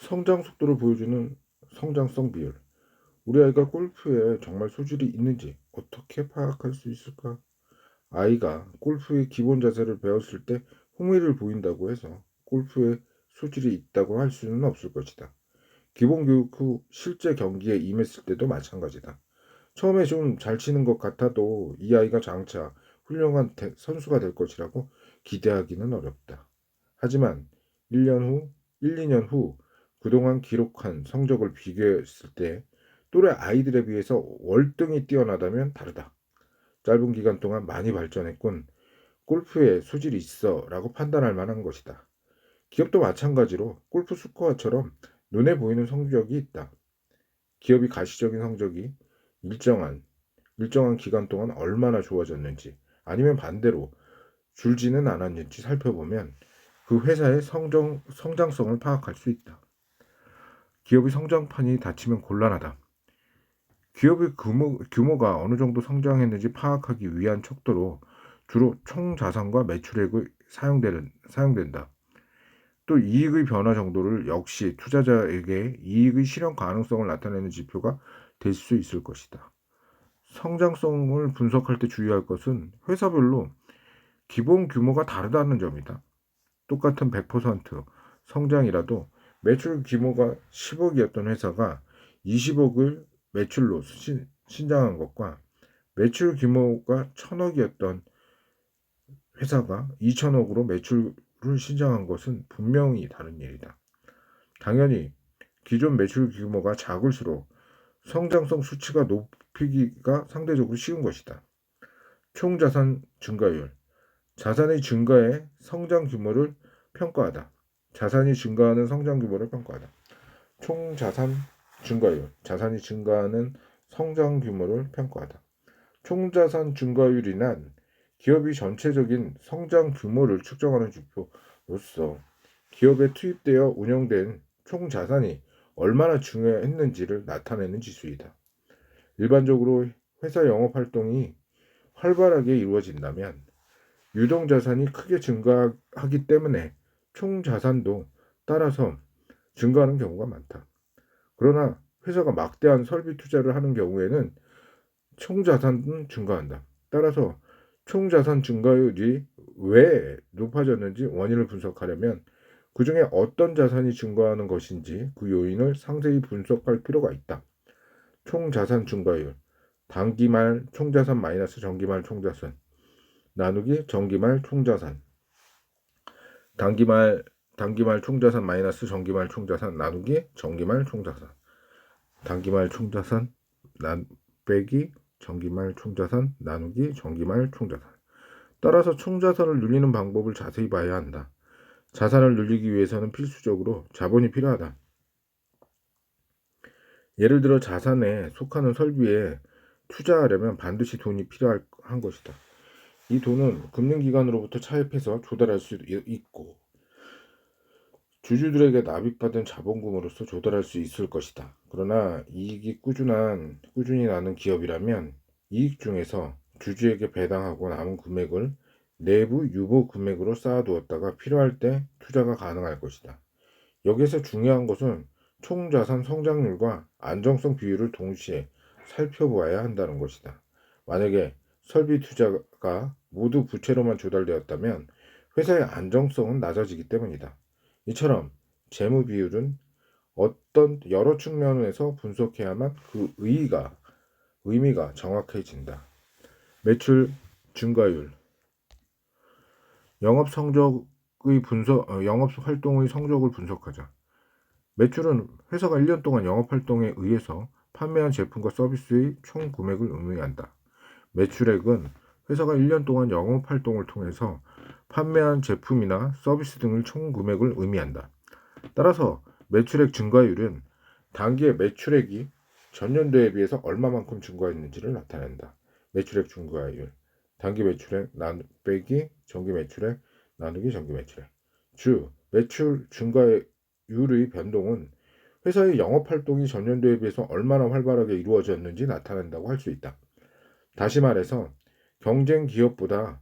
성장 속도를 보여주는 성장성 비율. 우리 아이가 골프에 정말 소질이 있는지 어떻게 파악할 수 있을까? 아이가 골프의 기본 자세를 배웠을 때 흥미를 보인다고 해서 골프에 소질이 있다고 할 수는 없을 것이다. 기본 교육 후 실제 경기에 임했을 때도 마찬가지다. 처음에 좀 잘 치는 것 같아도 이 아이가 장차 훌륭한 선수가 될 것이라고 기대하기는 어렵다. 하지만 1년 후, 1, 2년 후 그동안 기록한 성적을 비교했을 때 또래 아이들에 비해서 월등히 뛰어나다면 다르다. 짧은 기간 동안 많이 발전했군. 골프에 소질이 있어 라고 판단할 만한 것이다. 기업도 마찬가지로 골프 스코어처럼 눈에 보이는 성적이 있다. 기업이 가시적인 성적이 일정한 기간 동안 얼마나 좋아졌는지 아니면 반대로 줄지는 않았는지 살펴보면 그 회사의 성장성을 파악할 수 있다. 기업의 성장판이 닫히면 곤란하다. 기업의 규모가 어느 정도 성장했는지 파악하기 위한 척도로 주로 총 자산과 매출액이 사용된다. 또 이익의 변화 정도를 역시 투자자에게 이익의 실현 가능성을 나타내는 지표가 될 수 있을 것이다. 성장성을 분석할 때 주의할 것은 회사별로 기본 규모가 다르다는 점이다. 똑같은 100% 성장이라도 매출 규모가 10억이었던 회사가 20억을 매출로 신장한 것과 매출 규모가 1000억이었던 회사가 2000억으로 매출을 신장한 것은 분명히 다른 일이다. 당연히 기존 매출 규모가 작을수록 성장성 수치가 높이기가 상대적으로 쉬운 것이다. 총자산 증가율. 자산의 증가에 성장 규모를 평가하다. 자산이 증가하는 성장 규모를 평가하다. 총자산 증가율. 자산이 증가하는 성장 규모를 평가하다. 총자산 증가율이란 기업이 전체적인 성장 규모를 측정하는 지표로서 기업에 투입되어 운영된 총자산이 얼마나 증가했는지를 나타내는 지수이다. 일반적으로 회사 영업 활동이 활발하게 이루어진다면 유동자산이 크게 증가하기 때문에 총자산도 따라서 증가하는 경우가 많다. 그러나 회사가 막대한 설비 투자를 하는 경우에는 총자산은 증가한다. 따라서 총자산 증가율이 왜 높아졌는지 원인을 분석하려면 그 중에 어떤 자산이 증가하는 것인지 그 요인을 상세히 분석할 필요가 있다. 총자산 증가율, 단기말 총자산 마이너스 정기말 총자산 나누기 정기말 총자산, 단기말 총자산 마이너스 정기말 총자산 나누기 정기말 총자산, 단기말 총자산 빼기 정기말 총자산 나누기 정기말 총자산. 따라서 총자산을 늘리는 방법을 자세히 봐야 한다. 자산을 늘리기 위해서는 필수적으로 자본이 필요하다. 예를 들어 자산에 속하는 설비에 투자하려면 반드시 돈이 필요한 것이다. 이 돈은 금융기관으로부터 차입해서 조달할 수 있고 주주들에게 납입받은 자본금으로서 조달할 수 있을 것이다. 그러나 이익이 꾸준히 나는 기업이라면 이익 중에서 주주에게 배당하고 남은 금액을 내부 유보 금액으로 쌓아두었다가 필요할 때 투자가 가능할 것이다. 여기서 중요한 것은 총자산 성장률과 안정성 비율을 동시에 살펴보아야 한다는 것이다. 만약에 설비 투자가 모두 부채로만 조달되었다면 회사의 안정성은 낮아지기 때문이다. 이처럼 재무 비율은 어떤 여러 측면에서 분석해야만 그 의미가 정확해진다. 매출 증가율, 영업 활동의 성적을 분석하자. 매출은 회사가 1년 동안 영업 활동에 의해서 판매한 제품과 서비스의 총 금액을 의미한다. 매출액은 회사가 1년 동안 영업 활동을 통해서 판매한 제품이나 서비스 등의 총 금액을 의미한다. 따라서 매출액 증가율은 단기의 매출액이 전년도에 비해서 얼마만큼 증가했는지를 나타낸다. 매출액 증가율, 단기 매출액 빼기 정기 매출액 나누기 정기 매출액. 매출 증가율의 변동은 회사의 영업 활동이 전년도에 비해서 얼마나 활발하게 이루어졌는지 나타낸다고 할 수 있다. 다시 말해서 경쟁 기업보다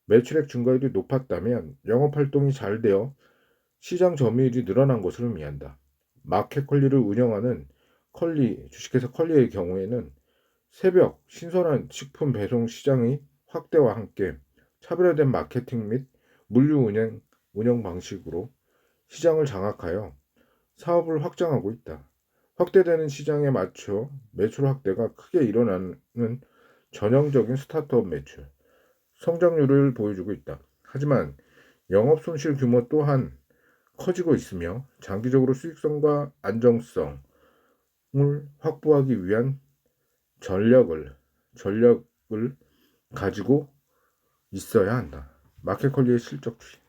매출액 증가율이 높았다면 영업 활동이 잘 되어 시장 점유율이 늘어난 것을 의미한다. 마켓컬리를 운영하는 주식회사 컬리의 경우에는 새벽 신선한 식품 배송 시장의 확대와 함께 차별화된 마케팅 및 물류 운영 방식으로 시장을 장악하여 사업을 확장하고 있다. 확대되는 시장에 맞춰 매출 확대가 크게 일어나는 전형적인 스타트업 매출 성장률을 보여주고 있다. 하지만 영업 손실 규모 또한 커지고 있으며 장기적으로 수익성과 안정성을 확보하기 위한 전략을 가지고 있어야 한다. 마켓컬리의 실적 추이.